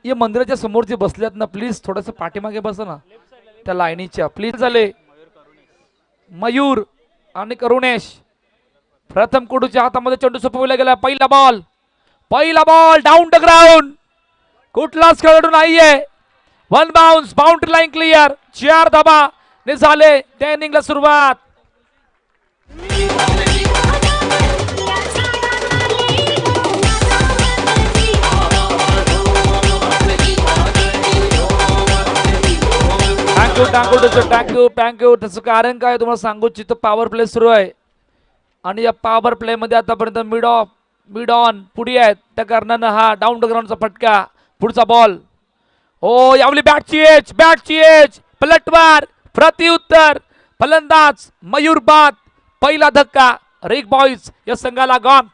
या मंदिराच्या समोर जे बसल्यात ना प्लीज थोडस पाठीमागे बसा ना त्या लाईनीच्या प्लीज. झाले मयूर आणि करुणेश. प्रथम कुडूच्या हातामध्ये चेंडू सोपवला गेला. पहिला बॉल डाऊन द ग्राउंड. कुठलाच खेळाडू नाहीये. One bounce boundary line clear. 4 धाबा ने झाले त्या इनिंगला सुरुवात. थँक्यू. त्याचं कारण काय तुम्हाला सांगू इथं पॉवर प्ले सुरू आहे आणि या पॉवर प्ले मध्ये आतापर्यंत मिड ऑन पुढे आहेत. त्या कारणानं हा डाऊन द ग्राउंडचा फटका. पुढचा बॉल. ओ यावली बॅटची एज पलटवार प्रतिउत्तर. फलंदाज मयूर बाद. पहिला धक्का रिग बॉईज या संघाला गॉन.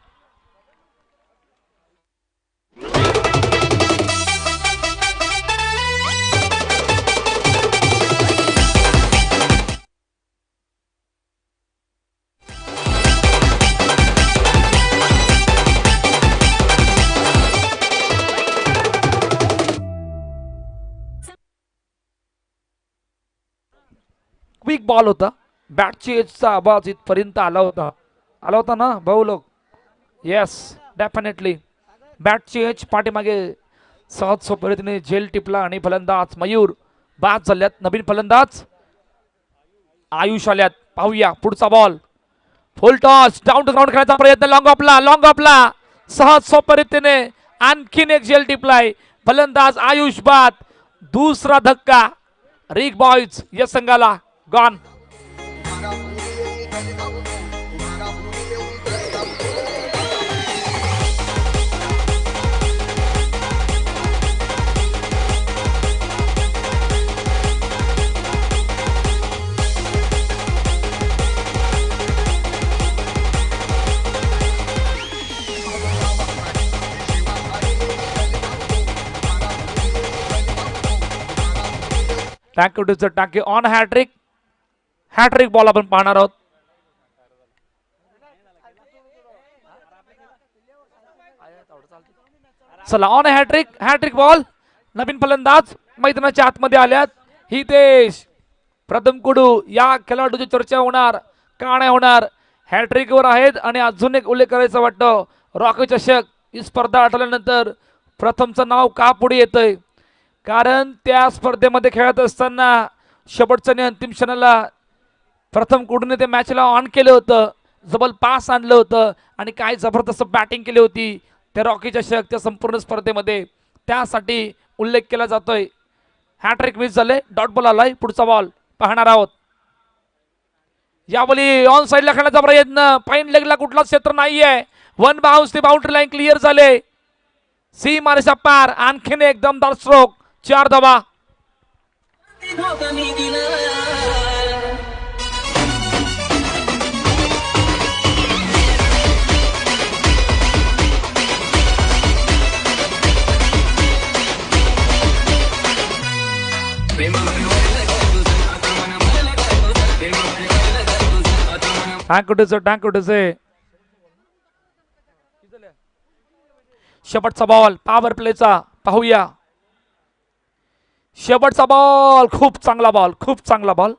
क्विक बॉल होता. बॅटची एजचा आवाज इथपर्यंत आला होता ना भाऊ लोक. येस डेफिनेटली बॅटची एज पाठीमागे सहज सोपरीतीने झेल टिपला आणि फलंदाज मयूर बाद झाल्यात. नवीन फलंदाज आयुष आल्यात. पाहूया पुढचा ball. Full toss down to ground खेळायचा प्रयत्न. लॉंग ऑफला सहज सोपरीतीने आणखीन एक झेल टिपलाय. फलंदाज आयुष बाद. दुसरा धक्का रिग बॉईज या संघाला गॉन. टाके ऑन हॅट्रिक बॉल आपण पाहणार आहोत. चला ऑन हॅट्रिक बॉल. नवीन फलंदाज मैदानाच्या आतमध्ये आल्यात. हितेश प्रथम कुडू. या खेळाडूची चर्चा होणार का नाही होणार. हॅट्रिक वर आहेत आणि अजून एक उल्लेख करायचा वाटतं. रॉकी चषक ही स्पर्धा आठवल्यानंतर प्रथमचं नाव का पुढे येतंय कारण त्या स्पर्धेमध्ये खेळत असताना शेवटच्या आणि अंतिम क्षणाला प्रथम कुडूने ते मॅचला ऑन केलं होतं. जबल पास आणलं होतं आणि काय जबरदस्त बॅटिंग केली होती त्या रॉकी चषक त्या संपूर्ण स्पर्धेमध्ये. त्यासाठी उल्लेख केला जातोय. हॅट्रिक मिस झाले. डॉट बॉल आलाय. पुढचा बॉल पाहणार आहोत. यावेळी ऑन साइडला खेळण्याचा प्रयत्न. फाईन लेगला कुठलाच क्षेत्र नाहीये. वन बाउन्स ते बाउंड्री लाईन क्लिअर झाले. सीमारेषा पार. आणखीन एक दमदार स्ट्रोक. 4 धावा. शेवटचा बॉल पॉवर प्लेचा पाहूया. शेवटचा बॉल. खूप चांगला बॉल.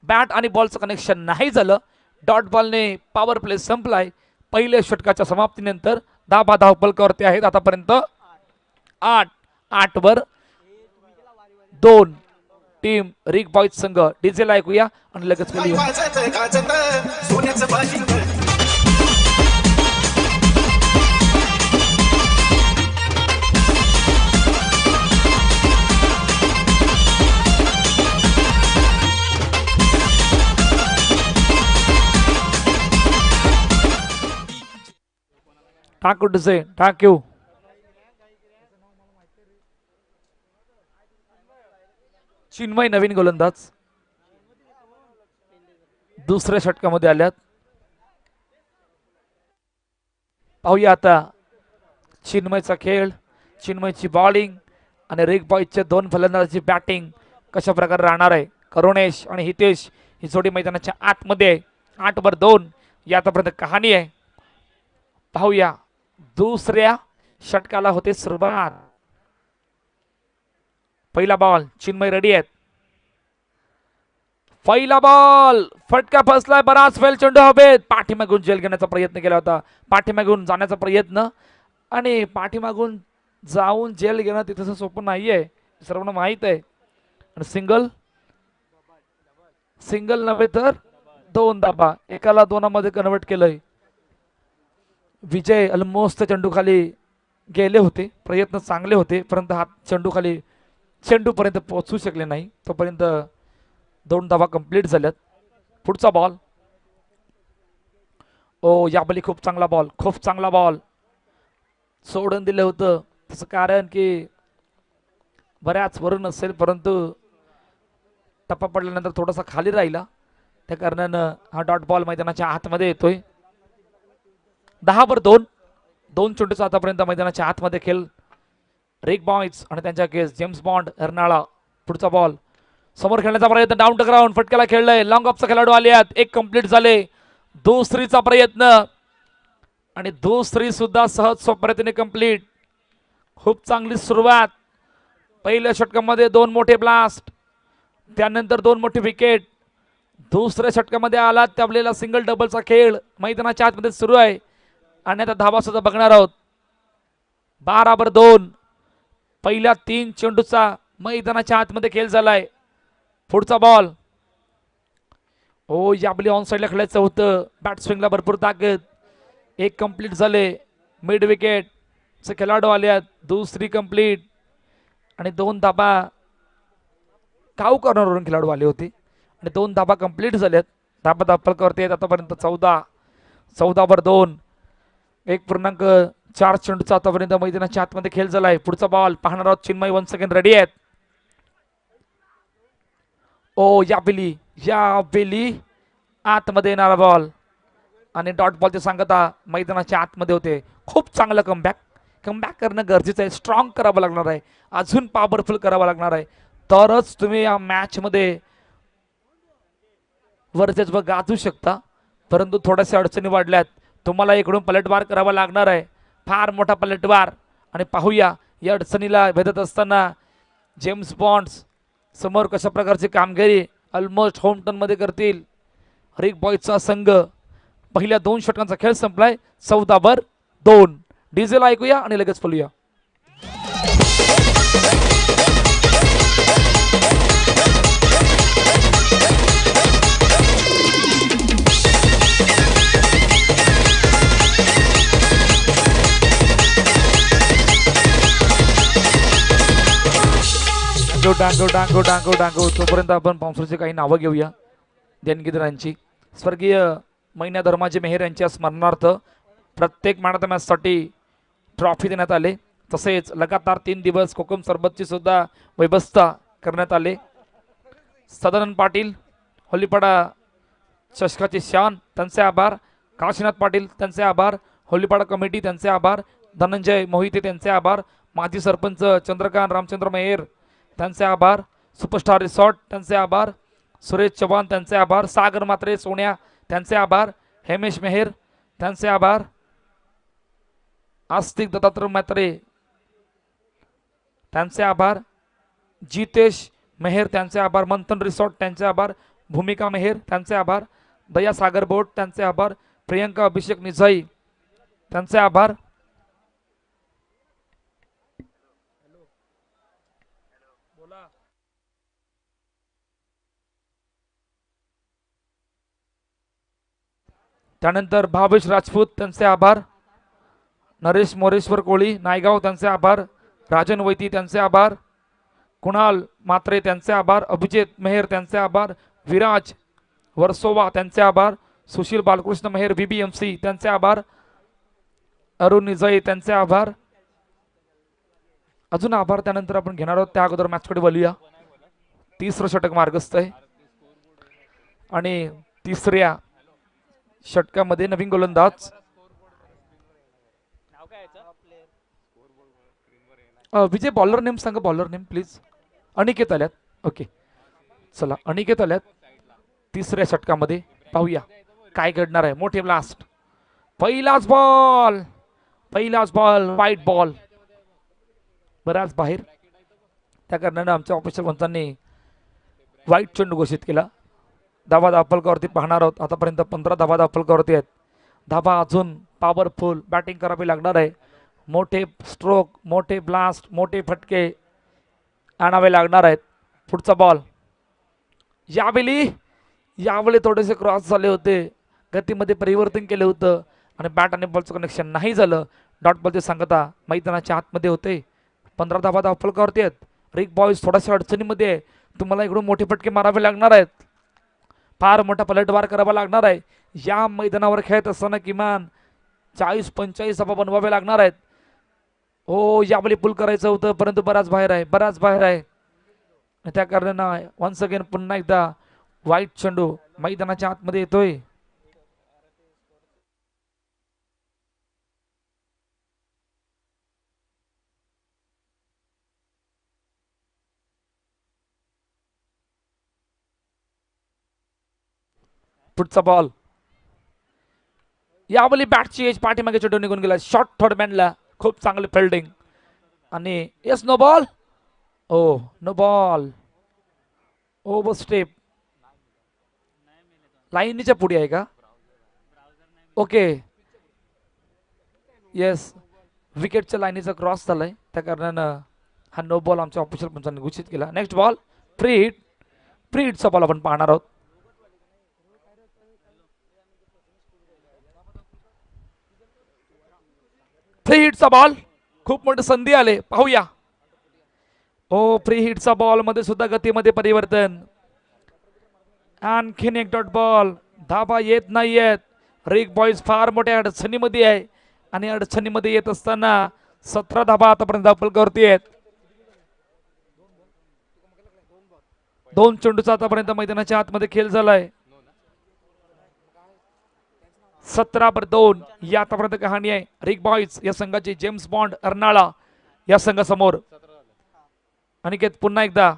बॅट आणि बॉलचं कनेक्शन नाही झालं. डॉट बॉलने पॉवर प्ले संपलाय. पहिल्या षटकाच्या समाप्तीनंतर 10 धावफलकावरती आहेत आतापर्यंत 8 वर 2 टीम रिग बॉईज संघ. डीजेला ऐकूया आणि लगेच टाक्यू. चिन्मय नवीन गोलंदाज दुसऱ्या षटकामध्ये आल्यात. पाहूया आता चिन्मयचा खेळ. चिन्मयची बॉलिंग आणि रिग बॉईजच्या 2 फलंदाजांची बॅटिंग कशा प्रकारे राहणार आहे. करुणेश आणि हितेश ही जोडी मैदानाच्या आतमध्ये आहे. 8 वर 2 या आतापर्यंत कहाणी आहे. पाहूया दुसऱ्या षटकाला होते सुरुवात. पहिला बॉल चिन्मय रेडी आहेत. पहिला बॉल फटका फसलाय. बराच वेळ चेंडू हवेत. पाठीमागून झेल घेण्याचा प्रयत्न केला होता. पाठीमागून जाण्याचा प्रयत्न आणि पाठीमागून जाऊन जेल घेणं तिथं सोपं नाहीये, सर्वांना माहित आहे. आणि सिंगल नव्हे तर 2 धाबा, एकाला 2मध्ये कन्वर्ट केलंय. विजय ऑलमोस्ट चेंडू खाली गेले होते, प्रयत्न चांगले होते, परंतु हात चेंडू खाली चेंडूपर्यंत पोहोचू शकले नाही. तोपर्यंत 2 धाबा कंप्लीट झाल्यात. पुढचा बॉल. ओ याबली खूप चांगला बॉल सोडून दिलं होतं. त्याचं कारण की बऱ्याच वरून असेल, परंतु टप्पा पडल्यानंतर थोडासा खाली राहिला, त्या कारणानं हा डॉट बॉल मैदानाच्या आतमध्ये येतोय. 10-2 2 चेंडूचा आतापर्यंत मैदानाच्या आतमध्ये खेळ. रिक बॉयज आणि त्यांच्या केस जेम्स बॉन्ड हरनाळा. पुढचा बॉल समोर खेळण्याचा प्रयत्न, डाऊन टू ग्राउंड, फटक्याला खेळलंय. लॉंग ऑफचा खेळाडू आले आहेत. एक कंप्लीट झाले. दुसरीचा प्रयत्न आणि दुसरी सुद्धा सहज सोप्याने कंप्लीट. खूप चांगली सुरुवात. पहिल्या षटकामध्ये 2 मोठे ब्लास्ट, त्यानंतर 2 मोठे विकेट. दुसऱ्या षटकामध्ये आला त्यावेळेला सिंगल डबलचा खेळ मैदानाच्या आतमध्ये सुरू आहे. आणि आता धाबा सुद्धा बघणार आहोत. 12-2 पहिल्या 3 चेंडूचा मैदानाच्या आतमध्ये खेळ झालाय. पुढचा बॉल. ओ याबली ऑन साइडला खेळायचं होतं. बॅट स्विंगला भरपूर ताकद. एक कंप्लीट झाले. मिड विकेट चे खेळाडू आले आहेत. दुसरी कंप्लीट आणि 2 धाबा काऊ कॉर्नरवरून खेळाडू आले होते आणि 2 धाबा कंप्लीट झाल्यात. धाबा दाखल करते आतापर्यंत 14-2 1.4 चेंडूचा आतापर्यंत मैदानाच्या आतमध्ये खेळ झालाय. पुढचा बॉल पाहणार आहोत. चिन्मय 1 सेकंड रेडी आहेत. ओ याबेली आतमध्ये येणारा बॉल आणि डॉट बॉलची सांगता मैदानाच्या आतमध्ये होते. खूप चांगलं कमबॅक करणं गरजेचं आहे. स्ट्रॉंग करावं लागणार आहे, अजून पॉवरफुल करावं लागणार आहे, तरच तुम्ही या मॅच मध्ये वर्चस्व गाजू शकता. परंतु थोड्याशा अडचणी वाढल्यात. तुम्हाला इकडून पलटवार करावा लागणार आहे, फार मोठा पलटवार. आणि पाहूया या अडचणीला भेदत असताना जेम्स बॉन्ड्स समोर कशा प्रकारची कामगिरी ऑलमोस्ट होम टर्न मध्ये करतील. रिक बॉयजचा संघ. पहिल्या 2 षटकांचा खेळ संपलाय. 14-2 डीजेल ऐकूया आणि लगेच बोलूया. डांगो. तोपर्यंत आपण स्पॉन्सरची काही नावं घेऊया देणगीदारांची. स्वर्गीय मैना धर्माजी मेहर यांच्या स्मरणार्थ प्रत्येक मॅन ऑफ द मॅच साठी ट्रॉफी देण्यात आले. तसेच लगातार 3 दिवस कोकम सरबतची सुद्धा व्यवस्था करण्यात आले. सदानंद पाटील होलीपाडा चषकाचे शान, त्यांचे आभार. काशीनाथ पाटील त्यांचे आभार. होलीपाडा कमिटी त्यांचे आभार. धनंजय मोहिते त्यांचे आभार. माजी सरपंच चंद्रकांत रामचंद्र मेहर त्यांचे आभार. सुपरस्टार रिसॉर्ट त्यांचे आभार. सुरेश चव्हाण त्यांचे आभार. सागर मात्रे सोन्या त्यांचे आभार. हेमेश मेहर त्यांचे आभार. आस्तिक दत्तात्रय मात्रे त्यांचे आभार. जितेश मेहर त्यांचे आभार. मंथन रिसॉर्ट त्यांचे आभार. भूमिका मेहर त्यांचे आभार. दया सागर बोट त्यांचे आभार. प्रियंका अभिषेक निजाई त्यांचे आभार. त्यानंतर भावेश राजपूत त्यांचे आभार. नरेश मोरेश्वर कोळी नायगाव त्यांचे आभार. राजन वैती त्यांचे आभार. कुणाल मात्रे त्यांचे आभार. अभिजित मेहर त्यांचे आभार. विराज वर्सोवा त्यांचे आभार. सुशील बालकृष्ण मेहर बीबीएमसी त्यांचे आभार. अरुण निजय त्यांचे आभार. अजून आभार त्यानंतर आपण घेणार आहोत. त्या अगोदर मॅचकडे बोलूया. 3रं षटक मार्गस्थ आहे आणि 3ऱ्या षटकामध्ये नवीन गोलंदाज विजय. बॉलर नेम सांगा. Bowler name please. अनिकेत आल्यात. ओके चला अनिकेत आल्यात 3ऱ्या षटकामध्ये. पाहूया काय घडणार आहे. मोठे ब्लास्ट. पहिलाच बॉल वाईट बॉल बराच बाहेर. त्या कारणाने आमच्या ऑफिशियल पंचांनी वाईट चेंडू घोषित केला. धाबा दाफलकावरती पाहणार आहोत. आतापर्यंत 15 धाबा दाफलकावरती आहेत. धाबा अजून पॉवरफुल बॅटिंग करावी लागणार आहे. मोठे स्ट्रोक, मोठे ब्लास्ट, मोठे फटके आणावे लागणार आहेत. पुढचा बॉल यावेळी थोडेसे क्रॉस झाले होते, गतीमध्ये परिवर्तन केले होतं आणि बॅट आणि बॉलचं कनेक्शन नाही झालं. डॉट बॉलची सांगता मैदानाच्या आतमध्ये होते. 15 धाबा दाफलकावरती आहेत. रिक बॉयज थोड्याशा अडचणीमध्ये आहे. तुम्हाला इकडून मोठे फटके मारावे लागणार आहेत. फार मोठा पलटवार करावा लागणार आहे. या मैदानावर खेळत असताना किमान 40-45 धाबा बनवावे लागणार आहेत. हो, यावेळी पुल करायचं होतं परंतु बराच बाहेर आहे. त्या कारणानं वन्स अगेन पुन्हा एकदा वाईट चेंडू मैदानाच्या आतमध्ये येतोय. पुढचा बॉल यावेळी बॅटची एज पाठीमागे चेंडू निघून गेला. शॉर्ट थर्ड मॅनला खूप चांगली फिल्डिंग आणि yes no ball. No ball. Over step लाईनीच्या पुढे आहे का? ओके, येस, विकेटच्या लाईनीचा क्रॉस झालाय. त्या कारणानं हा नो बॉल आमच्या ऑफिशियल पंचांनी घोषित केला. नेक्स्ट बॉल फ्री हिटचा बॉल आपण पाहणार आहोत. फ्री हिटचा बॉल, खूप मोठी संधी आले, पाहूया. फ्री हिटचा बॉल मध्ये सुद्धा गतीमध्ये परिवर्तन. आणखीन एक डॉट बॉल. धाबा येत नाहीयेत. रिक बॉयज फार मोठ्या अडचणीमध्ये आहे आणि अडचणीमध्ये येत असताना 17 धाबा आतापर्यंत दाफलकावरती आहेत. 2 चेंडूचा आतापर्यंत मैदानाच्या आतमध्ये खेळ झालाय. 17-2 या आतापर्यंत कहाणी आहे. रिक बॉयज या संघाचे जेम्स बॉन्ड अर्नाळा या संघासमोर. अनिकेत पुन्हा एकदा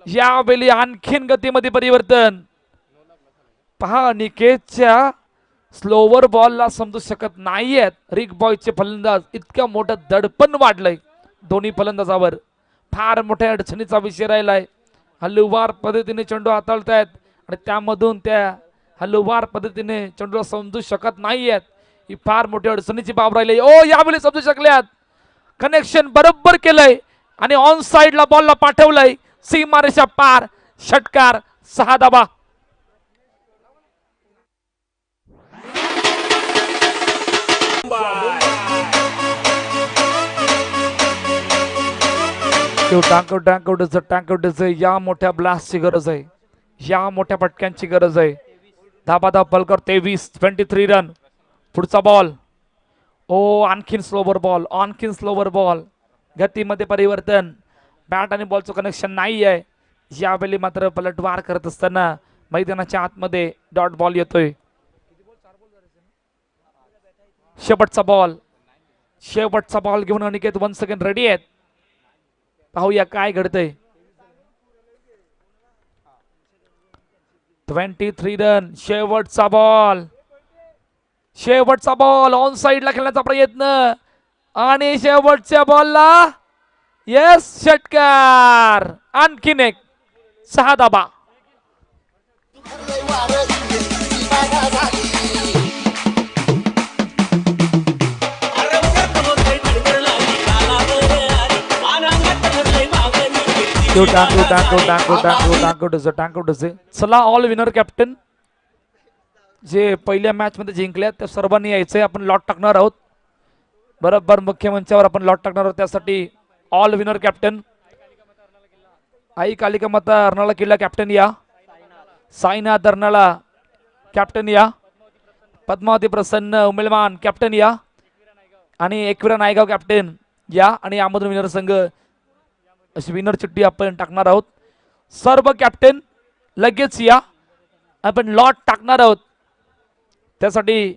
यावेळी आणखीन गतीमध्ये परिवर्तन. पहा, अनिकेतच्या स्लोवर बॉलला समजू शकत नाहीयेत रिक बॉयजचे फलंदाज. इतक्या मोठं दडपण वाढलंय दोन्ही फलंदाजावर. फार मोठ्या अडचणीचा विषय राहिलाय. हलुवार पद्धतीने चेंडू हाताळतायत आणि त्यामधून त्या हलुवार पद्धतीने चेंडूला समजू शकत नाहीयेत. ही फार मोठी अडचणीची बाब राहिली. यावेळी समजू शकल्यात. कनेक्शन बरोबर केलंय आणि ऑन साइडला बॉलला पाठवलंय. सीमारेषा पार, षटकार, 6 धाबा. या मोठ्या ब्लास्टची गरज आहे. या मोठ्या फटक्यांची गरज आहे. धाबा दाफलकर 23 रन. पुढचा बॉल आणखीन स्लोवर बॉल. गतीमध्ये परिवर्तन. बॅट आणि बॉलचं कनेक्शन नाही आहे. यावेळी मात्र पलटवार करत असताना मैदानाच्या आतमध्ये डॉट बॉल येतोय. शेवटचा बॉल घेऊन अनिकेत वन्स अगेन रेडी आहेत. पाहूया काय घडतंय. 23 रन. शेवटचा बॉल ऑन साइडला खेळण्याचा प्रयत्न आणि शेवटच्या बॉलला येस, षटकार. आणखीन एक, 6 धाबा. चला ऑल विनर कॅप्टन जे पहिल्या मॅच मध्ये जिंकल्यात त्या सर्वांनी यायचंय. आपण लॉट टाकणार आहोत. बरोबर मुख्य मंचावर आपण लॉट टाकणार आहोत. त्यासाठी ऑल विनर कॅप्टन आई कालिका माता अर्नाळा किल्ला कॅप्टन या. साईनाथ अर्नाळा कॅप्टन या. पद्मावती प्रसन्न उमेलमान कॅप्टन या आणि एकविरा नायगाव कॅप्टन या. आणि यामधून विनर संघ अशी विनर चिठ्ठी आपण टाकणार आहोत. सर्व कॅप्टन लगेच या. आपण लॉट टाकणार आहोत. त्यासाठी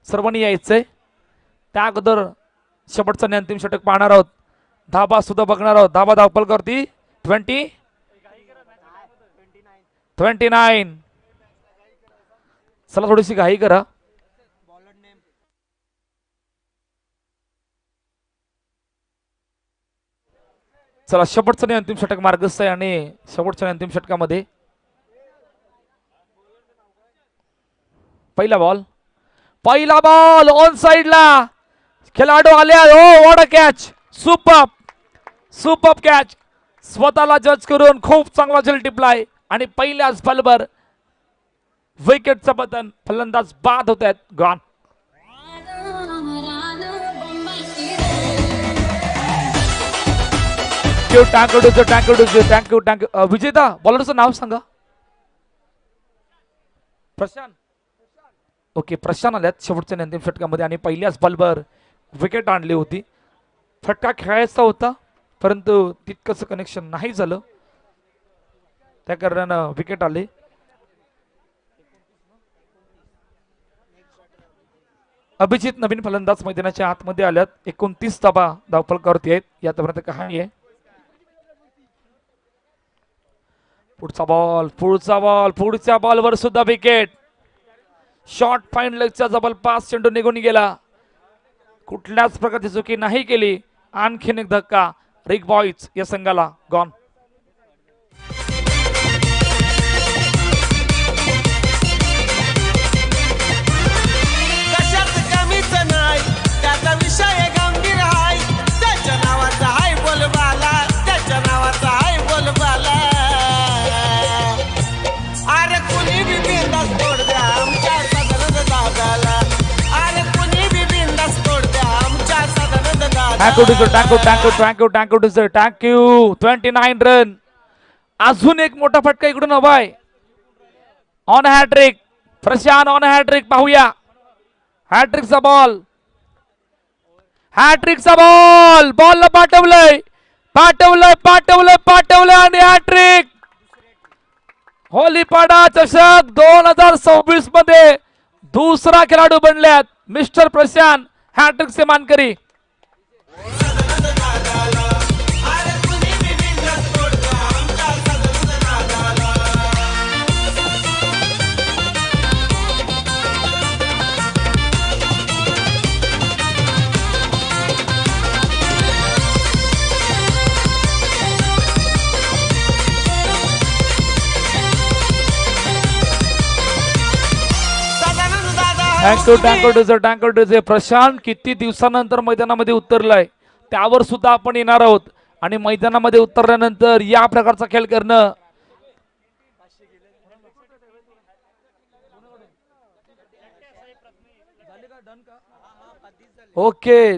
सर्वांनी यायचंय. त्या अगोदर शेवटचं आणि अंतिम षटक पाहणार आहोत. धाबा सुद्धा बघणार आहोत. धाबा दाफलकरती 29. चला थोडीशी घाई करा. चला शेवटचा अंतिम षटक मार्गस्थ आहे आणि शेवटच्या अंतिम षटकामध्ये पहिला बॉल ऑन साइडला खेळाडू आले. Oh what a catch, super catch. स्वतःला जज करून खूप चांगला झेल टिपलाय आणि पहिल्याच बॉलवर विकेटचं बटन. फलंदाज बाद होत आहेत. गॉन. थँक्यू. विजेता बॉलरचं नाव सांगा. प्रशांत. ओके, प्रशांत आल्यात शेवटच्या अंतिम षटकामध्ये आणि पहिल्याच बॉलवर विकेट आणली होती. फटका खेळायचा होता परंतु तितकंच कनेक्शन नाही झालं, त्या कारणानं विकेट आले. अभिजित नवीन फलंदाज मैदानाच्या आतमध्ये आल्यात. 29 धावफलकावरती आहेत. यापर्यंत कहाणी आहे. पुढच्या बॉलवर सुद्धा विकेट. शॉर्ट फाईन लेगचा जबरदस्त चेंडू निघून गेला. कुठल्याच प्रकारची चुकी नाही केली. आणखीन एक धक्का रिक बॉईज या संघाला. गॉन. थँक्यू. 29 रन. अजून एक मोठा फटका इकडून हवाय. On hat-trick Prashant, on hat-trick. पाहूया हॅट्रिकचा बॉल. बॉलला पाठवलंय आणि हॅट्रिक. होलीपाडा चषक 2026 मध्ये दुसरा खेळाडू बनल्यात मिस्टर प्रशांत, हॅट्रिकचे मानकरी. टँकर प्रशांत किती दिवसानंतर मैदानामध्ये उतरलाय त्यावर सुद्धा आपण येणार आहोत. आणि मैदानामध्ये उतरल्यानंतर या प्रकारचा खेळ करणं ओके.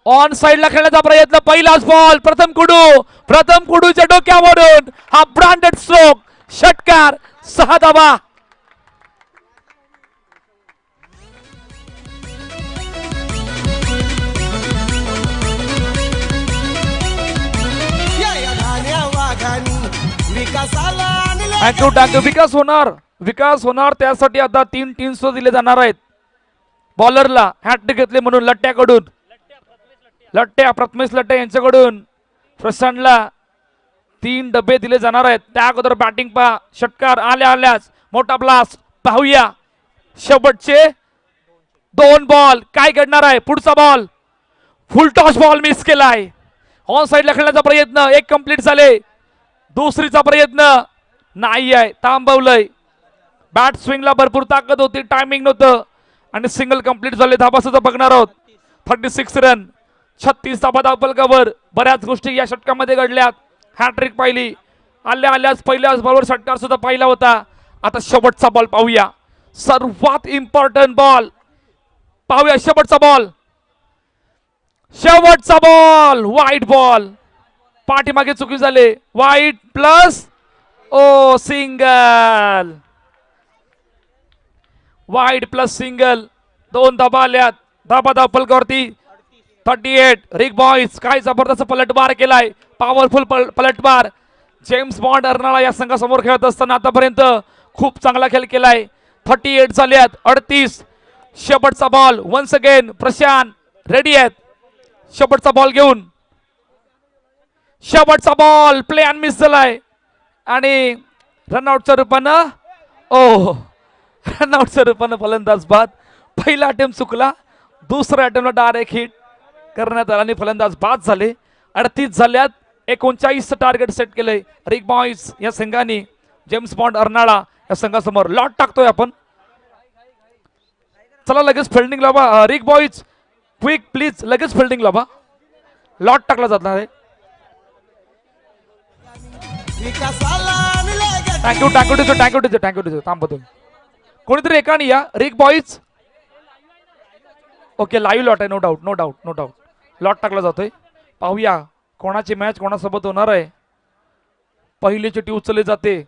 ऑन साइडला खेळण्याचा प्रयत्न. पहिलाच बॉल. प्रथम कुडूच्या डोक्यावरून हा ब्रँडेड स्ट्रोक. षटकार. 6 धावा. थँक्यू. विकास होणार त्यासाठी आता 3 टीम्स दिले जाणार आहेत. बॉलरला हॅट्रिक घेतले म्हणून लट्ट्याकडून प्रथमेश लट्टे यांच्याकडून प्रशांतला 3 डबे दिले जाणार आहेत. त्या अगोदर बॅटिंग पहा. षटकार आल्याच मोठा ब्लास्ट. पाहूया शेवटचे 2 बॉल काय घडणार आहे. पुढचा ball full toss ball miss केलाय. ऑन साइडला खेळण्याचा प्रयत्न. 1 कंप्लीट झाले. दुसरीचा प्रयत्न नाही आहे, थांबवलंय. बॅट स्विंगला भरपूर ताकद होती, टायमिंग नव्हतं आणि सिंगल कंप्लीट झाले. धाबा सुद्धा बघणार आहोत. 36 रन. 36 धाबा धावफलकावर. बऱ्याच गोष्टी या षटकामध्ये घडल्यात. हॅट्रिक पाहिली. आल्याच पहिल्याच बॉलवर षटकार सुद्धा पाहिला होता. आता शेवटचा बॉल पाहूया. सर्वात इम्पॉर्टंट बॉल पाहूया. शेवटचा बॉल वाईट बॉल. पाठीमागे चुकी झाले. वाईट प्लस सिंगल. वाईट प्लस सिंगल. 2 धाबा आल्यात. धाबा धावफलकावरती 38. रिक बॉईज काय जबरदस्त पलटवार केलाय. पॉवरफुल पलटवार. जेम्स बॉन्ड अर्नाळा या संघासमोर खेळत असताना आतापर्यंत खूप चांगला खेळ केलाय. 38 झाल्यात. 38. शेवटचा ball. Once again Prashant ready आहेत शेवटचा बॉल घेऊन. शेवटचा बॉल प्ले मिस झालाय आणि रनआउटच्या रूपानं रनआउटच्या रूपानं फलंदाज बाद. पहिला अटेम्प्ट चुकला. दुसरा अटेम्प्टला डायरेक्ट हिट. करण्यात आला आणि फलंदाज बाद झाले. 38 झाल्यात. 39 टार्गेट सेट केलंय रिक बॉईज या संघाने. जेम्स बॉन्ड अर्नाळा या संघासमोर लॉट टाकतोय आपण. चला लगेच फिल्डिंग लावा रिक बॉईज, क्विक प्लीज लगेच फिल्डिंग लावा. लॉट टाकला जाणार आहे. Thank you thank you teacher thank you teacher thank you teacher. थांबतो तुम्ही कोणीतरी एकाने या. Rick boys okay live lot आहे. No doubt no doubt no doubt. Lot टाकला जातोय. पाहूया कोणाची मॅच कोणासोबत होणार आहे. पहिली चिठ्ठी उचलली जाते.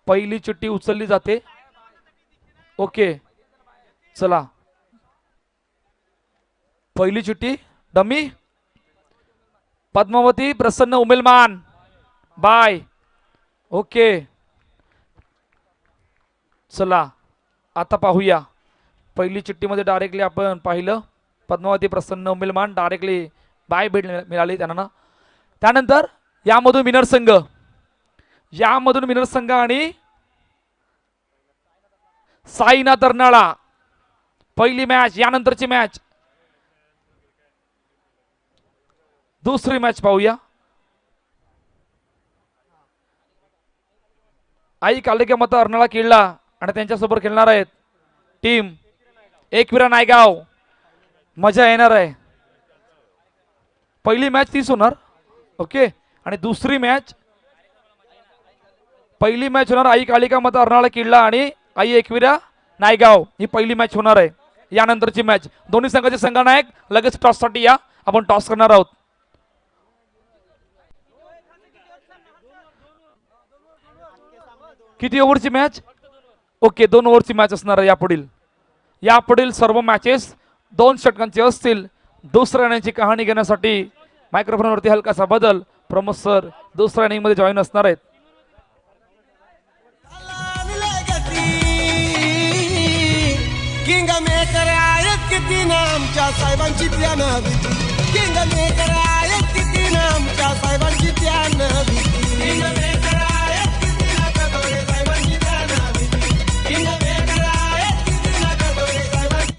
पहिली चिठ्ठी उचलली जाते. ओके चला पहिली चिठ्ठी डमी पद्मावती प्रसन्न उमेलमान बाय. ओके चला आता पाहूया. पहिली चिठ्ठीमध्ये डायरेक्टली आपण पाहिलं पद्मावती प्रसन्न उमेलमान डायरेक्टली बाय भेट मिळाली त्यांना. त्यानंतर यामधून विनर संघ, यामधून विनर संघ आणि साईनाथ अर्नाळा पहिली मॅच. यानंतरची मॅच दुसरी मॅच पाहूया. आई कालिके मता अर्नाळा किल्ला आणि त्यांच्यासोबत खेळणार आहेत टीम एकविरा नायगाव. मजा येणार आहे. पहिली मॅच तीच होणार. ओके आणि दुसरी मॅच पहिली मॅच होणार आई कालिका मता अर्नाळा किल्ला आणि आई एकविरा नायगाव ही पहिली मॅच होणार आहे. यानंतरची मॅच दोन्ही संघाचे संघनायक लगेच टॉस साठी या. आपण टॉस करणार आहोत. किती ओव्हरची मॅच? ओके 2 ओव्हरची मॅच असणार आहे. यापुढील सर्व मॅचेस 2 षटकांचे असतील. दुसऱ्या इनिंगची कहाणी घेण्यासाठी मायक्रोफोनवरती हलकासा बदल. प्रमोद सर दुसऱ्या इनिंग मध्ये जॉईन असणार आहेत. किंग मेकर आहेत किती ना आमच्या साहेबांची त्यान भीती. किंग मेकर आहेत किती ना आमच्या साहेबांची त्यान भीती. किंग मेकर आहेत किती ना कदोरे साहेबांची त्यान भीती. किंग मेकर आहेत किती ना कदोरे साहेबांची.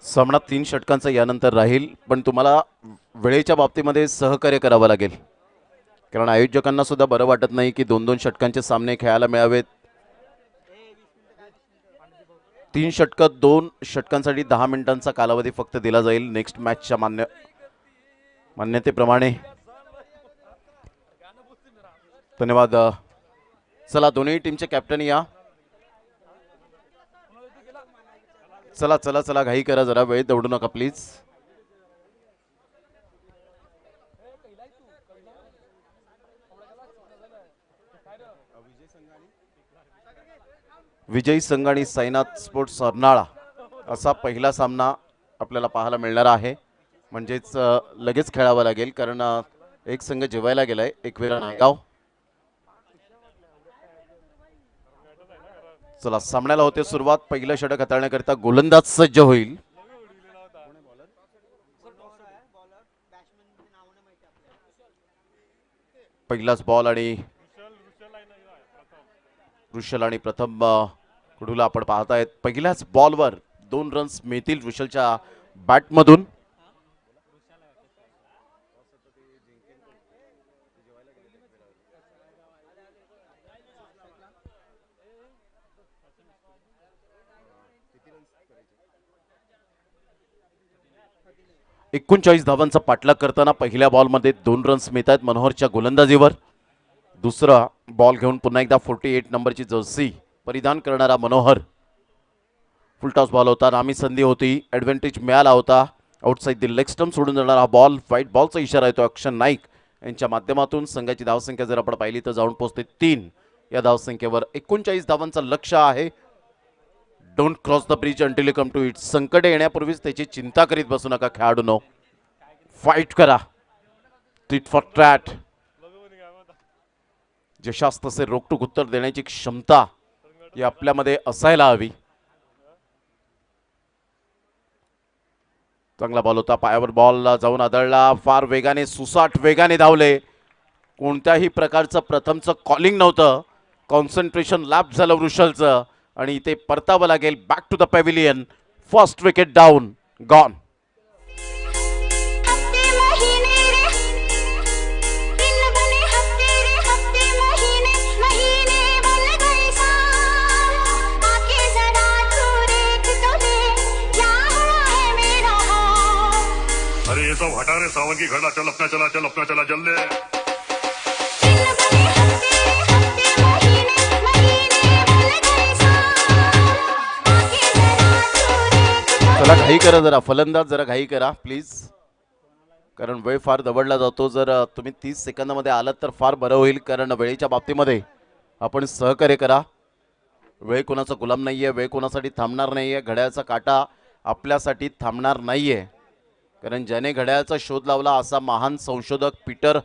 सामना 3 षटकांचा यानंतर राहील. पण तुम्हाला वेळेच्या बाबतीमध्ये सहकार्य करावं लागेल, कारण आयोजकांना सुद्धा बरं वाटत नाही की 2-2 षटकांचे सामने खेळायला मिळावेत. 3 षटक 2 षटकांसाठी 10 मिनिटांचा कालावधी फक्त दिला जाईल नेक्स्ट मॅचच्या मान्यतेप्रमाणे. धन्यवाद. चला दोन्ही टीमचे कॅप्टन या. चला चला चला घाई करा जरा, वेळ दौडू नका प्लीज. विजयी संघ आणि साईनाथ स्पोर्ट्स अर्नाळा असा पहिला सामना आपल्याला पाहायला मिळणार आहे. म्हणजेच लगेच खेळावा लागेल, कारण एक संघ जेवायला गेलाय एकविरा नायगाव. चला सामन्याला होते सुरुवात. पहिलं षटक हाताळण्याकरिता गोलंदाज सज्ज होईल. पहिलाच बॉल आणि रुशल आणि प्रथम कुडूला आपण पाहतायत. पहिल्याच बॉलवर 2 रन्स मिळतील रुशलच्या बॅटमधून. एकोणचाळीस धावांचा पाठलाग करताना पहिल्या बॉलमध्ये 2 रन्स मिळत आहेत मनोहरच्या गोलंदाजीवर. दुसरा बॉल घेऊन पुन्हा एकदा 48 नंबरची जर्सी परिधान करणारा मनोहर. फुलटॉस बॉल होता, नामी संधी होती, ॲडव्हान्टेज मिळाला होता. आउटसाइड दी लेग स्टंप सोडून जाणारा हा बॉल, व्हाईट बॉलचा इशारा येतो अक्षर नाईक यांच्या माध्यमातून. संघाची धावसंख्या जर आपण पाहिली तर जाऊन पोहोचते 3. या धावसंख्येवर 39 धावांचं लक्ष्य आहे. Don't cross the bridge until you come to it. संकट येण्यापूर्वीच त्याची चिंता करीत बसू नका खेळाडूंनो. फाईट करा. टिट फॉर ट्रॅट. जशास तसे रोखटोक उत्तर देण्याची क्षमता ही आपल्यामध्ये असायला हवी. चांगला बॉल होता, पायावर बॉल जाऊन आदळला, फार वेगाने सुसाट वेगाने धावले, कोणत्याही प्रकारचं प्रथमचं कॉलिंग नव्हतं, कॉन्सन्ट्रेशन लॅप झालं वृषलचं आणि इथे परतावं लागेल back to the pavilion. First wicket down, gone. अरे ये सब हटा रे सावन की घड़ा, चल अपना चला, चल अपना चला, जल्दी. चला घाई करा जरा, फलंदाज जरा घाई करा प्लीज, कारण वेळ फार दबडला जातो. जर तुम्ही 30 सेकंदामध्ये आलात तर फार बरं होईल, कारण वेळेच्या बाबतीमध्ये आपण सहकार्य करा. वेळ कोणाचा गुलाम नाहीये, वेळ कोणासाठी थांबणार नाहीये, घड्याळाचा काटा आपल्यासाठी थांबणार नाहीये, कारण ज्याने घड्याळाचा शोध लावला असा महान संशोधक पीटर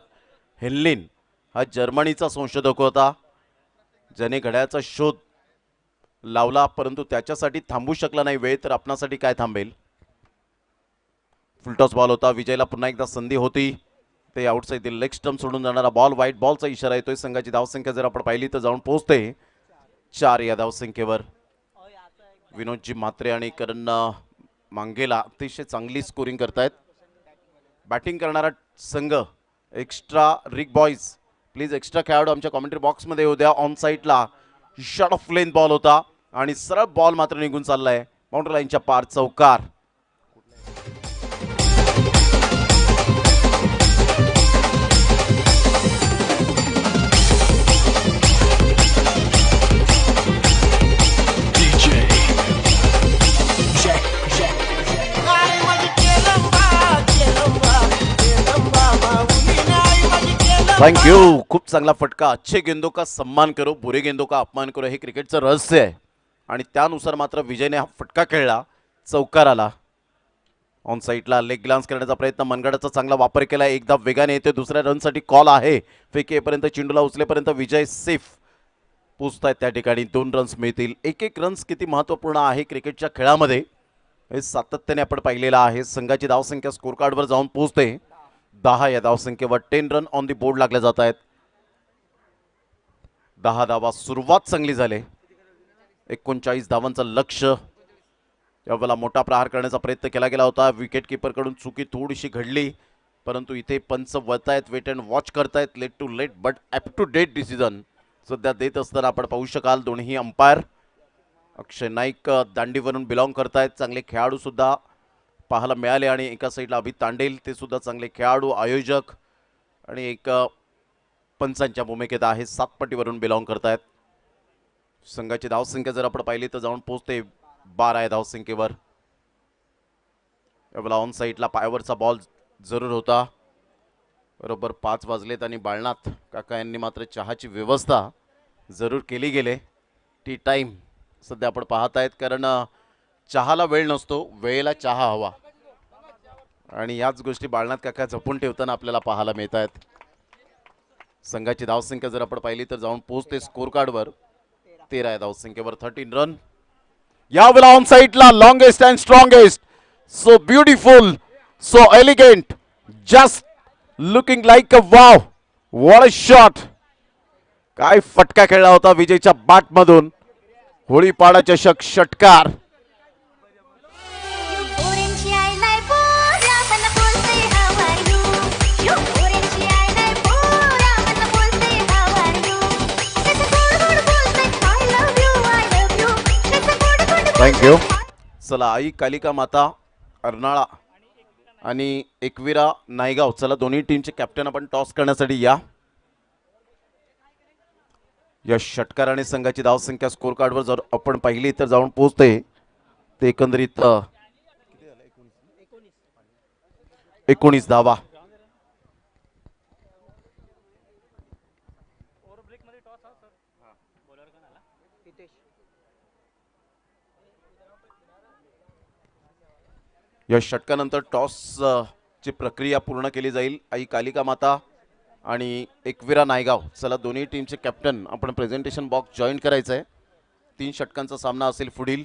हेनलिन हा जर्मनीचा संशोधक होता, ज्याने घड्याळाचा शोध लावला, परंतु त्याच्यासाठी थांबू शकला नाही वेळ, तर आपणासाठी काय थांबेल. फुलटॉस बॉल होता, विजयला पुन्हा एकदा संधी होती, ते आउटसाइड लेग स्टंप सोडून जाणारा बॉल, व्हाईट बॉलचा इशारा येतोय. संघाची धावसंख्या जर आपण पाहिली तर जाऊन पोहोचते 4 या धावसंख्येवर. विनोदजी म्हात्रे आणि करण मांगेला अतिशय चांगली स्कोरिंग करतायत. बॅटिंग करणारा संघ extra Rick boys please, extra खेळाडू आमच्या कॉमेंट्री बॉक्समध्ये येऊ द्या. ऑन साईडला शॉट ऑफ लेन बॉल होता आणि सरळ बॉल मात्र निघून चाललाय बाउंड्री लाईनच्या पार, चौकार. थँक्यू, खूप चांगला फटका. अच्छे गेंदों का सम्मान करो, बुरे गेंदों का अपमान करो, हे क्रिकेटचं रहस्य आहे आणि त्यानुसार मात्र विजयने हा फटका खेळला, चौकार आला. ऑन साईडला लेग ग्लान्स करण्याचा प्रयत्न, मनगडाचा चांगला वापर केला, एकदा वेगाने येते, दुसऱ्या रनसाठी कॉल आहे, फेकेपर्यंत चेंडूला उचलेपर्यंत विजय सेफ पोचतायत त्या ठिकाणी. 2 रन्स मिळतील. एक रन्स किती महत्त्वपूर्ण आहे क्रिकेटच्या खेळामध्ये हे सातत्याने आपण पाहिलेलं आहे. संघाची धावसंख्या स्कोर कार्डवर जाऊन पोहोचते 10 या धावसंख्येवर. 10 रन ऑन दी बोर्ड लागले जात आहेत. 10 धावा, सुरुवात चांगली झाली. 39 धावांचं लक्ष. यावेळेला मोठा प्रहार करण्याचा प्रयत्न केला गेला होता, विकेट कीपरकडून चुकी थोडीशी घडली, परंतु इथे पंच वळतायत, वेट अँड वॉच करतायत. Late to late but up to date decision सध्या देत असताना आपण पाहू शकाल दोन्ही अंपायर. अक्षय नाईक दांडीवरून बिलॉंग करतायत, चांगले खेळाडू सुद्धा पाहायला मिळाले आणि एका साईडला अभित तांडेल, ते सुद्धा चांगले खेळाडू, आयोजक आणि एक पंचांच्या भूमिकेत आहे, 7 पटीवरून बिलॉंग करतायत. संघाची धावसंख्या जर आपण पाहिली तर जाऊन पोहोचते 12 या धावसंख्येवर. यावेळेला ऑन साईडला पायावरचा बॉल जरूर होता. बरोबर 5 वाजलेत आणि बाळनाथ काका यांनी मात्र चहाची व्यवस्था जरूर केली गेले. टी टाईम सध्या आपण पाहत आहेत, कारण चहाला वेळ नसतो, वेळेला चहा हवा आणि याच गोष्टी बाळनाथ काका जपून ठेवताना आपल्याला पाहायला मिळत आहेत. संघाची धावसंख्या जर आपण पाहिली तर जाऊन पोहोचते स्कोर कार्डवर 13 या धावसंख्येवर. 13 रन. यावेळेला ऑन साईडला longest and strongest, so beautiful, so elegant, just looking like a wow, what a shot. काय फटका खेळला होता विजयच्या बॅट मधून. होळीपाडा चषक षटकार. थँक्यू. चला आई कालिका माता अर्नाळा आणि एकविरा नायगाव, चला दोन्ही टीमचे कॅप्टन आपण टॉस करण्यासाठी या. या षटकाराने संघाची धावसंख्या स्कोर कार्डवर जर आपण पाहिली तर जाऊन पोहोचते ते एकंदरीत 19 धावा. या षटकानंतर टॉस ची प्रक्रिया पूर्ण केली जाईल. आई कालिका माता आणि एकविरा नायगाव, चला दोन्ही टीमचे कॅप्टन आपण प्रेझेंटेशन बॉक्स जॉईन करायचं आहे. 3 षटकांचा सामना असेल पुढील.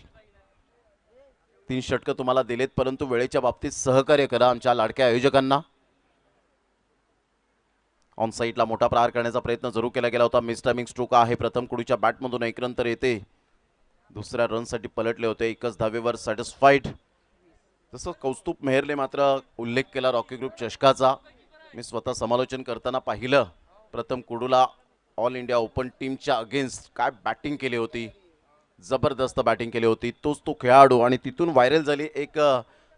3 षटकं तुम्हाला दिलेत, परंतु वेळेच्या बाबतीत सहकार्य करा आमच्या लाडक्या आयोजकांना. ऑन साईडला मोठा प्रहार करण्याचा प्रयत्न जरूर केला गेला होता. मिस टायमिंग स्ट्रोक आहे. प्रथम कुडूच्या बॅटमधून एक रन तर येते. दुसऱ्या रनसाठी पलटले होते. एकच धावेवर सॅटिस्फाईड. तसं कौस्तुभ मेहरने मात्र उल्लेख केला रॉकी ग्रुप चषकाचा. मी स्वतः समालोचन करताना पाहिलं प्रथम कुडूला ऑल इंडिया ओपन टीमच्या अगेन्स्ट काय बॅटिंग केली होती. जबरदस्त बॅटिंग केली होती. तोच तो खेळाडू आणि तिथून व्हायरल झाली. एक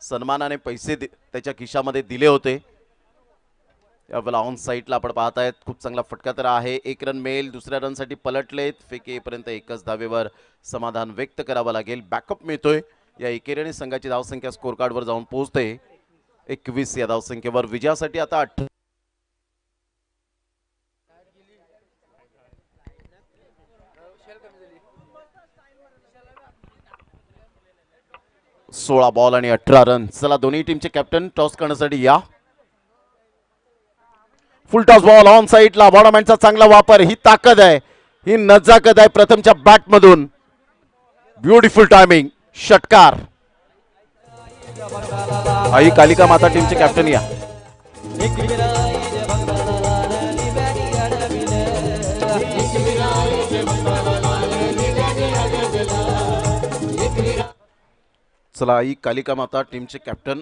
सन्मानाने पैसे त्याच्या खिशामध्ये दिले होते. यावेळेला ऑन साईडला आपण पाहतायत खूप चांगला फटका तर आहे. एक रन मिळेल. दुसऱ्या रनसाठी पलटलेत. फेके येईपर्यंत एकच धावेवर समाधान व्यक्त करावं लागेल. बॅकअप मिळतोय. या एकेरीने संघाची धावसंख्या स्कोर कार्डवर जाऊन पोहोचते 21 या धावसंख्येवर. विजयासाठी आता 16 बॉल आणि 18 रन. चला दोन्ही टीमचे कॅप्टन टॉस करण्यासाठी या. फुल टॉस बॉल ऑन साईडला. बॉडमॅनचा चांगला वापर. ही ताकद आहे, ही नजाकत आहे प्रथमच्या बॅटमधून. Beautiful timing. षटकार. आई कालिका माता टीमचे कॅप्टन या. चला आई कालिका माता टीमचे कॅप्टन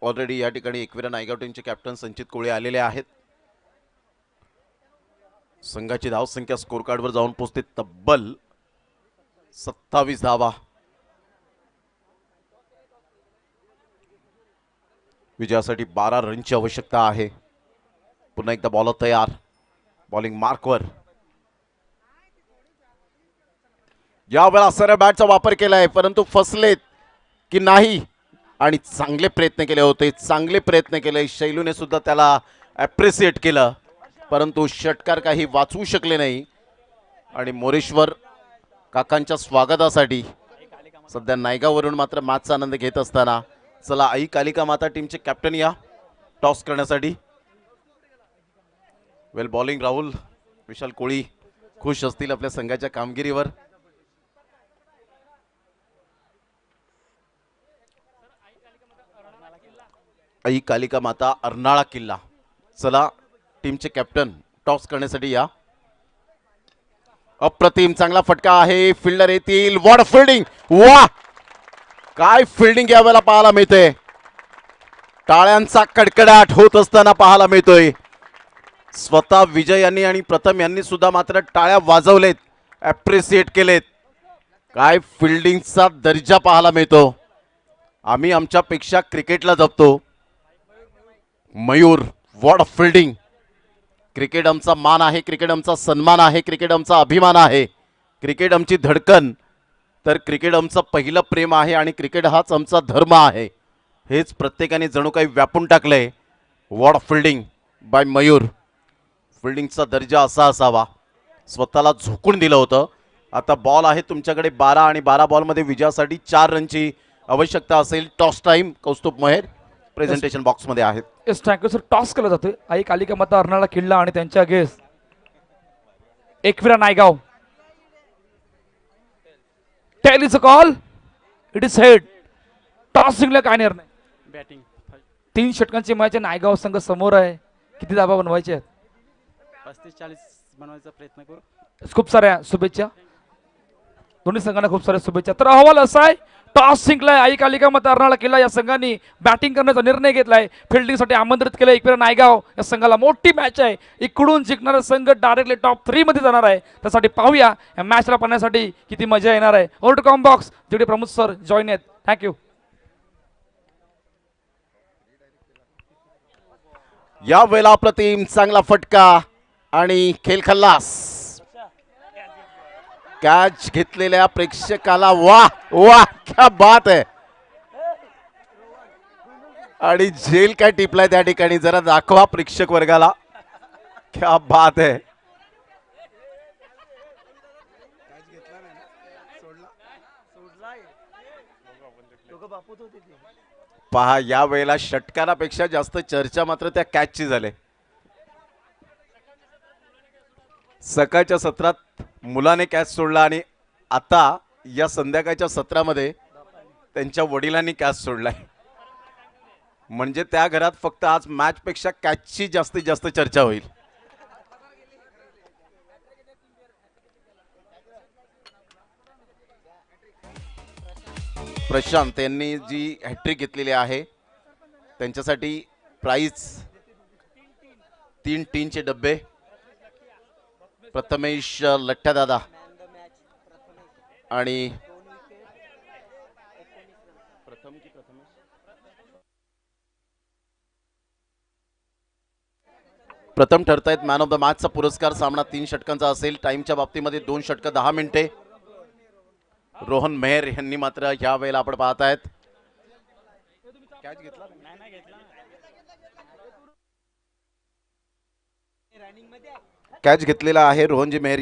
ऑलरेडी या ठिकाणी एकविरा नायगाव टीमचे कॅप्टन संचित कोळे आलेले आहेत. संघाची धावसंख्या स्कोर कार्डवर जाऊन पोहोचते तब्बल 27 धावा. विजयासाठी 12 रनची आवश्यकता आहे. पुन्हा एकदा बॉलर तयार. बॉलिंग मार्कवर. यावेळा सरळ बॅटचा वापर केलाय, परंतु फसलेत की नाही. आणि चांगले प्रयत्न केले होते. चांगले प्रयत्न केले. शैलूने सुद्धा त्याला ॲप्रिसिएट केलं, परंतु षटकार काही वाचवू शकले नाही. आणि मोरेश्वर काकांच्या स्वागतासाठी सध्या नायगावरून मात्र मॅचचा आनंद घेत असताना चला आई कालिका माता टीमचे कॅप्टन या टॉस करण्यासाठी. वेल बॉलिंग राहुल विशाल कोळी खुश असतील आपल्या संघाच्या कामगिरीवर. आई कालिका माता अर्नाळा किल्ला. चला टीमचे कॅप्टन टॉस करण्यासाठी या. अप्रतिम चांगला फटका आहे. फिल्डर येतील. What fielding. वा काय फिल्डिंग यावेळेला पाहायला मिळते. टाळ्यांचा कडकडाट होत असताना पाहायला मिळतोय. स्वतः विजय यांनी आणि प्रथम यांनी सुद्धा मात्र टाळ्या वाजवलेत, ॲप्रिसिएट केलेत. काय फिल्डिंगचा दर्जा पाहायला मिळतो. आम्ही आमच्यापेक्षा क्रिकेटला जपतो. Mayur what fielding. क्रिकेट आमचा मान आहे. क्रिकेट आमचा सन्मान आहे. क्रिकेट आमचा अभिमान आहे. क्रिकेट आमची धडकन. तर क्रिकेट आमचं पहिलं प्रेम आहे आणि क्रिकेट हाच आमचा धर्म आहे. हेच प्रत्येकाने जणू काही व्यापून टाकलंय. What fielding by Mayur. फिल्डिंगचा दर्जा असा असावा. स्वतःला झोकून दिलं होतं. आता बॉल आहे तुमच्याकडे 12 आणि 12 बॉलमध्ये विजयासाठी 4 रनची आवश्यकता असेल. Toss time. Kaustubh Mehar presentation बॉक्समध्ये आहेत. Yes thank you sir. टॉस केला जातोय. आई कालिका माता अर्नाळा किल्ला आणि त्यांच्या guest Ekvira Naigaon. Tail is a call. It is head. Toss जिंकला काय निर्णय. बॅटिंग 3 षटकांची मॅच आहे. नायगाव संघ समोर आहे. किती धावा बनवायचे आहेत. 35-40 बनवायचा प्रयत्न करू. खूप साऱ्या शुभेच्छा. दोन्ही संघांना खूप साऱ्या शुभेच्छा. तर अहवाल असा आहे टॉस जिंकलाय आई कालिका माता अर्नाळा किल्ला या संघाने बॅटिंग करण्याचा निर्णय घेतलाय. फिल्डिंगसाठी आमंत्रित केलं एकविरा नायगाव या संघाला. मोठी मॅच आहे. इकडून जिंकणारा संघ डायरेक्टली टॉप 3 मध्ये जाणार आहे. त्यासाठी पाहूया या मॅचला पाहण्यासाठी किती मजा येणार आहे. ओव्हर टू कॉम बॉक्स तिकडे प्रमोद सर जॉईन आहेत. थँक्यू. या वेळेला अप्रतिम चांगला फटका आणि खेळ खल्लास. कॅच घेतलेल्या प्रेक्षकाला वा वा क्या बात आहे. आणि झेल काय टिपलाय त्या ठिकाणी जरा दाखवा प्रेक्षक वर्गाला. क्या बात आहे. पहा या वेळेला षटकारापेक्षा जास्त चर्चा मात्र त्या कॅचची झाली. सकाळच्या सत्रात मुलाने कॅच सोडला आणि आता या संध्याकाळच्या सत्रामध्ये त्यांच्या वडिलांनी कॅच सोडलाय. म्हणजे त्या घरात फक्त आज मॅच पेक्षा कॅचची जास्तीत जास्त चर्चा होईल. प्रशांत यांनी जी हॅट्रिक घेतलेली आहे त्यांच्यासाठी प्राइज 3 टीनचे डब्बे. प्रथमेश लठ्ठ्यादादा आणि प्रथम ठरतायत मॅन ऑफ द मॅचचा पुरस्कार. सामना 3 षटकांचा असेल. टाइमच्या बाबतीमध्ये 2 षटकं 10 मिनिटे. रोहन मेहर यांनी मात्र या वेळेला आपण पाहत आहेत कॅच घेतलेला आहे रोहनजी मेहर.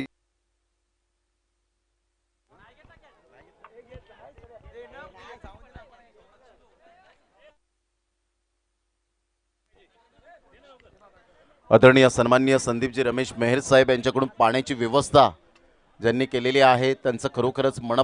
आदरणीय सन्माननीय संदीपजी रमेश मेहर साहेब यांच्याकडून पाण्याची व्यवस्था ज्यांनी केलेली आहे त्यांचं खरोखरच मन